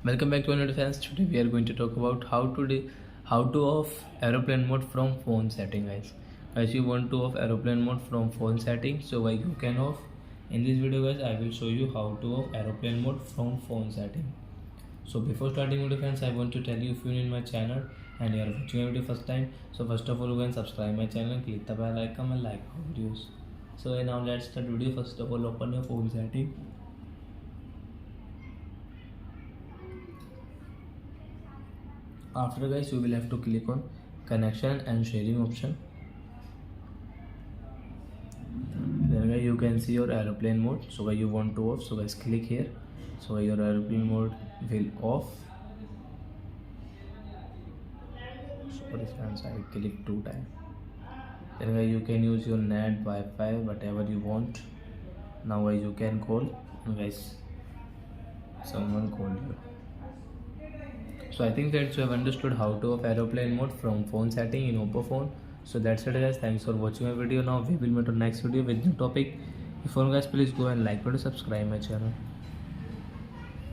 Welcome back to another fans. Today we are going to talk about how to off aeroplane mode from phone setting, guys. Guys, you want to off aeroplane mode from phone setting, so why you can off. In this video, guys, I will show you how to off aeroplane mode from phone setting. So before starting video, fans, I want to tell you if you're in my channel and you are watching my video first time. So first of all, you can subscribe my channel, click the bell icon and like my videos. So now let's start video. First of all, open your phone setting. After, guys, you will have to click on connection and sharing option. Then guys, you can see your aeroplane mode. So guys, you want to off, so guys click here. So guys, your aeroplane mode will off. Sorry fans, I click 2 times. Then guys, you can use your net, Wi-Fi, whatever you want. Now guys, you can call, and guys, someone called you. So I think that you have understood how to off aeroplane mode from phone setting in Oppo phone. So that's it, guys. Thanks for watching my video. Now we will meet on next video with new topic. If you want, guys, please go and like and subscribe my channel.